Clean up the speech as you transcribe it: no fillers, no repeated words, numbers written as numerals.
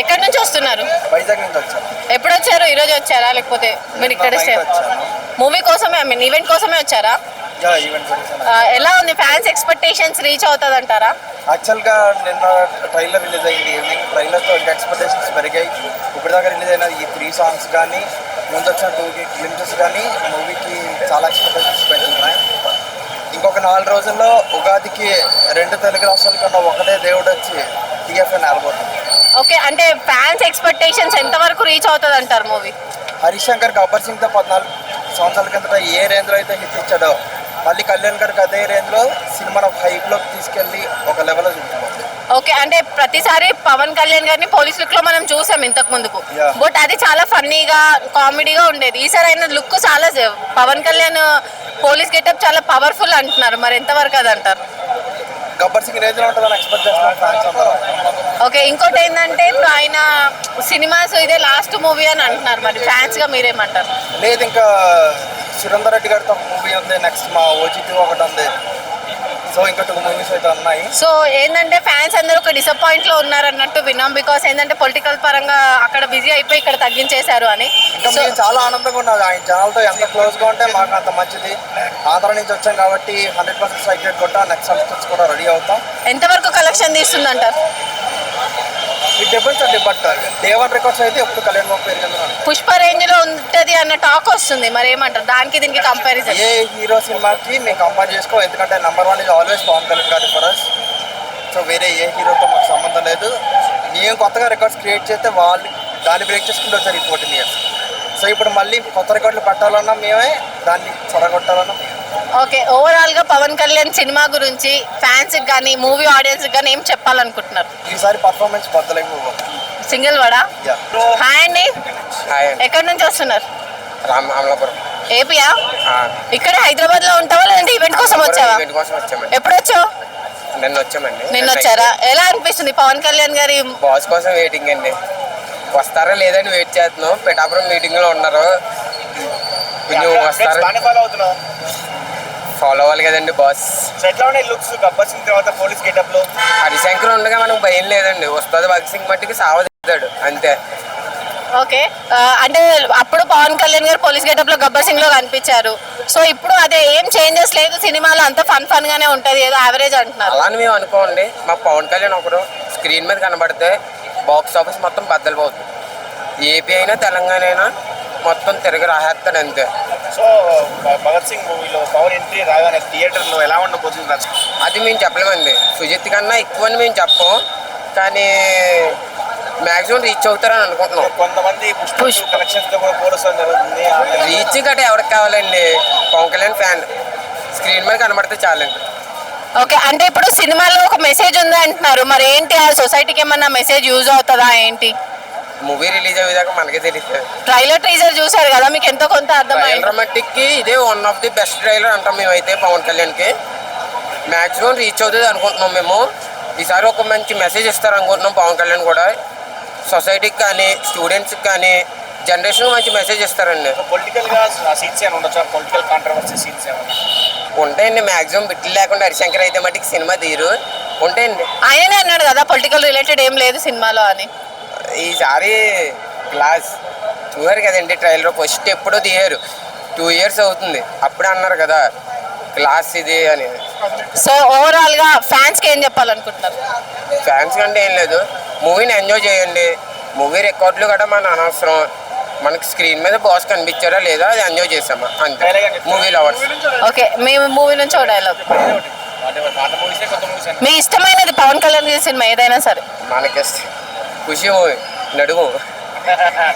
ఎక్కడి నుంచి వస్తున్నారు? వైజాగ్ నుంచి వచ్చాను. ఎప్పుడు వచ్చారు? ఈ రోజు వచ్చారా లేకపోతే మీరు ఇక్కడ మూవీ కోసమే ఈవెంట్ కోసమే వచ్చారా? ఎలా ఉంది? ఫ్యాన్స్ ఎక్స్పెక్టేషన్స్ రీచ్ అవుతుంది అంటారా? యాక్చువల్గా నిన్న ట్రైలర్ రిలీజ్ అయింది ఈవినింగ్. ట్రైలర్తో ఇంకా ఎక్స్పెక్టేషన్స్ పెరిగాయి. ఇప్పటిదాకా రిలీజ్ అయిన ఈ 3 సాంగ్స్ కానీ ముందు వచ్చిన 2 గ్లింప్సెస్ కానీ మూవీకి చాలా ఎక్స్పెక్టేషన్స్ పెంచుతున్నాయి. ఇంకొక 4 రోజుల్లో ఉగాదికి 2 తెలుగు రాష్ట్రాల కన్నా ఒకటే దేవుడు వచ్చి టీఎఫ్ఐ ఆడబోతుంది. ఓకే, అంటే ఫ్యాన్స్ ఎక్స్పెక్టేషన్స్ ఎంతవరకు రీచ్ అవుతుంది అంటారు మూవీ? హరీష్ శంకర్ గబ్బర్ సింగ్తో 14 సంవత్సరాల కిందట ఏ రేంజ్లో అయితే హిట్ ఇచ్చాడో మళ్ళీ కళ్యాణ్ గారికి అదే రేంజ్లో సినిమాను హైప్లోకి తీసుకెళ్ళి ఒక లెవెల్లో చూపించబోతుంది. ఓకే, అంటే ప్రతిసారి పవన్ కళ్యాణ్ గారిని పోలీస్ లుక్ లో మనం చూసాం ఇంతకు ముందుకు. బట్ అది చాలా ఫన్నీగా కామెడీగా ఉండేది. ఈసారి అయిన లుక్ చాలా పవన్ కళ్యాణ్ పోలీస్ గెటప్ చాలా పవర్ఫుల్ అంటున్నారు. మరి ఎంతవరకు అది అంటారు? గబ్బర్ సింగ్ రేంజ్లో ఉంటుందని ఎక్స్పెక్ట్ చేస్తున్నాం ఫ్యాన్స్ అందరూ. ఓకే, ఇంకోటి ఏంటంటే ఇప్పుడు ఆయన సినిమాస్ ఇదే లాస్ట్ మూవీ అని అంటున్నారు. మరి ఫ్యాన్స్ గా మీరేమంటారు? లేదు, ఇంకా సురేందర్ రెడ్డి గారితో ఒక మూవీ ఉంది, నెక్స్ట్ మా ఓజీ2 ఒకటి ఉంది. సో ఇంకా 2 మూవీస్ అయితే ఉన్నాయి. సో ఏంటంటే ఫ్యాన్స్ అందరూ ఒక డిసప్పాయింట్ లో ఉన్నారు అన్నట్టు విన్నాం. బికాస్ ఏంటంటే పొలిటికల్ పరంగా అక్కడ బిజీ అయిపోయి ఇక్కడ తగ్గించేశారు అని. ఇంకా మేము చాలా ఆనందంగా ఉన్నాం. ఆయన జనాలతో ఎంత క్లోజ్గా ఉంటే మాకు అంత మంచిది. ఆంధ్ర నుంచి వచ్చాం కాబట్టి 100% స్ట్రైక్ రేట్ కొట్టా నెక్స్ట్ సంస్థ కూడా రెడీ అవుతాం. ఎంతవరకు కలెక్షన్ తీస్తుందంటారు? ఇట్ డిపెండ్స్ అండి. బట్ డే 1 రికార్డ్స్ అయితే ఎప్పుడు కళ్యాణ్ బాబు పేరు కింద పుష్ప రేంజ్ లో ఉంటుంది అన్న టాక్ వస్తుంది. మరి ఏమంటారు దానికి దీనికి కంపారిజన్? ఏ హీరో సినిమాకి మేము కంపేర్ చేసుకో, ఎందుకంటే #1 ఇస్ ఆల్వేస్ పవన్ కళ్యాణ్ గారి ఫర్ us. సో వేరే ఏ హీరోతో మాకు సంబంధం లేదు. మేము కొత్తగా రికార్డ్స్ క్రియేట్ చేస్తే వాళ్ళు దాన్ని బ్రేక్ చేసుకుంటూ వచ్చారు ఈ 14 years. సో ఇప్పుడు మళ్ళీ కొత్త రికార్డులు పెట్టాలన్నా మేమే, దాన్ని చెడగొట్టాలన్నా మేమే. ఓకే, ఓవరాల్ గా పవన్ కళ్యాణ్ సినిమా గురించి ఫ్యాన్స్ కానీ మూవీ ఆడియన్స్ కానీ ఏం చెప్పాలనుకుంటున్నారు? ఈసారి పర్ఫార్మెన్స్ బద్దలైపోవాలి. సింగిల్ వాడా? హాయ్ అండి, ఎక్కడి నుంచి వస్తున్నారు? రామలాపురం, ఏపీయా? ఇక్కడ హైదరాబాద్ లో ఉంటావా లేదంటే ఈవెంట్ కోసం వచ్చావా? ఎప్పుడు వచ్చావు? నిన్న వచ్చారా? ఎలా అనిపిస్తుంది పవన్ కళ్యాణ్ గారి బాస్ కోసం వెయిటింగ్ అండి. వస్తారా లేదని వెయిట్ చేస్తున్నాం. పిఠాపురం మీటింగ్ లో ఉన్నారు. ఫాలో అవ్వాలి కదండి బాస్. హరిశంకర్ ఉండగా మనకు భయం లేదండి. వస్తుంది భగత్ సింగ్ మట్టికి సావదిస్తాడు అంతే. ఓకే, అంటే అప్పుడు పవన్ కళ్యాణ్ గారు పోలీస్ గెటప్ లో గబ్బర్ సింగ్ లో కనిపించారు. సో ఇప్పుడు అదే ఏం చేంజెస్ లేదు సినిమాలో, అంత ఫన్ గానే ఉంటది, ఏదో యావరేజ్ అంటున్నారు. అలా అని మేము అనుకోండి. మా పవన్ కళ్యాణ్ ఒకరు స్క్రీన్ మీద కనబడితే బాక్స్ ఆఫీస్ మొత్తం బద్దలిపోతుంది. ఏపీ అయినా తెలంగాణ అయినా మొత్తం తిరిగి రాహేస్తాడు అంతే. సో భగత్ సింగ్ మూవీలో పవన్ ఎంట్రీ రాగానే థియేటర్లో ఎలా ఉండబోతుంది? అది మేము చెప్పలేమండి. సుజిత్ కన్నా ఎక్కువ అని మేము చెప్పం, కానీ మ్యాక్సిమం రీచ్ అవుతారని అనుకుంటున్నాం. కొంతమంది కలెక్షన్స్తో కూడా పోలుస్తాం జరుగుతుంది. రీచ్ గట్ట ఎవరికి కావాలండి? పవన్ కళ్యాణ్ ఫ్యాన్ స్క్రీన్ మీద కనబడితే చాలండి. ఓకే, అంటే ఇప్పుడు సినిమాలో ఒక మెసేజ్ ఉంది అంటున్నారు. మరి ఏంటి, ఆ సొసైటీకి ఏమన్నా మెసేజ్ యూజ్ అవుతుందా ఏంటి? మూవీ రిలీజ్ అయ్యేదాకా మనకే తెలియదు. ట్రైలర్ టీజర్ చూసారు కదా, మీకు ఎంతో కొంత అర్థమైంది. రొమాంటిక్ కి ఇదే one of the best trailer అంటాం మేమైతే. పవన్ కళ్యాణ్ కి మ్యాక్సిమం రీచ్ అవుతుంది అనుకుంటున్నాం మేము. ఈసారి ఒక మంచి మెసేజ్ ఇస్తారు అనుకుంటున్నాం పవన్ కళ్యాణ్ కూడా. సొసైటీకి కానీ స్టూడెంట్స్కి కానీ జనరేషన్ మంచి మెసేజ్ ఇస్తారండి. పొలిటికల్గా సీన్స్ ఏమైనా ఉండొచ్చా? పొలిటికల్ కాంట్రవర్సీ సీన్స్ ఏమైనా ఉంటాయండి. మ్యాక్సిమం బిట్లు లేకుండా హరిశంకర్ అయితే మటుకు సినిమా తీరు ఉంటాయండి. ఆయనే అన్నాడు కదా పొలిటికల్ రిలేటెడ్ ఏం లేదు సినిమాలో అని. ఈసారి క్లాస్ చూసారు కదండి ట్రైలర్. ఫస్ట్ ఎప్పుడో తీయారు, 2 years అవుతుంది. అప్పుడే అన్నారు కదా క్లాస్ ఇది అని. సో ఓవరాల్ గా ఫ్యాన్స్ కి ఏం చెప్పాలనుకుంటున్నారు? ఫ్యాన్స్ కంటే ఏం లేదు, మూవీని ఎంజాయ్ చేయండి. మూవీ రికార్డులు కూడా మన అనవసరం. మనకి స్క్రీన్ మీద బాస్ కనిపించారా లేదా అది ఎంజాయ్ చేసామా అంతే. Movie lovers. ఓకే, మీ మూవీ నుంచి ఒక డైలాగ్. మీ ఇష్టమైనది పవన్ కళ్యాణ్ సినిమా ఏదైనా సరే? మనకి ఖుషి మూవీ నడుము.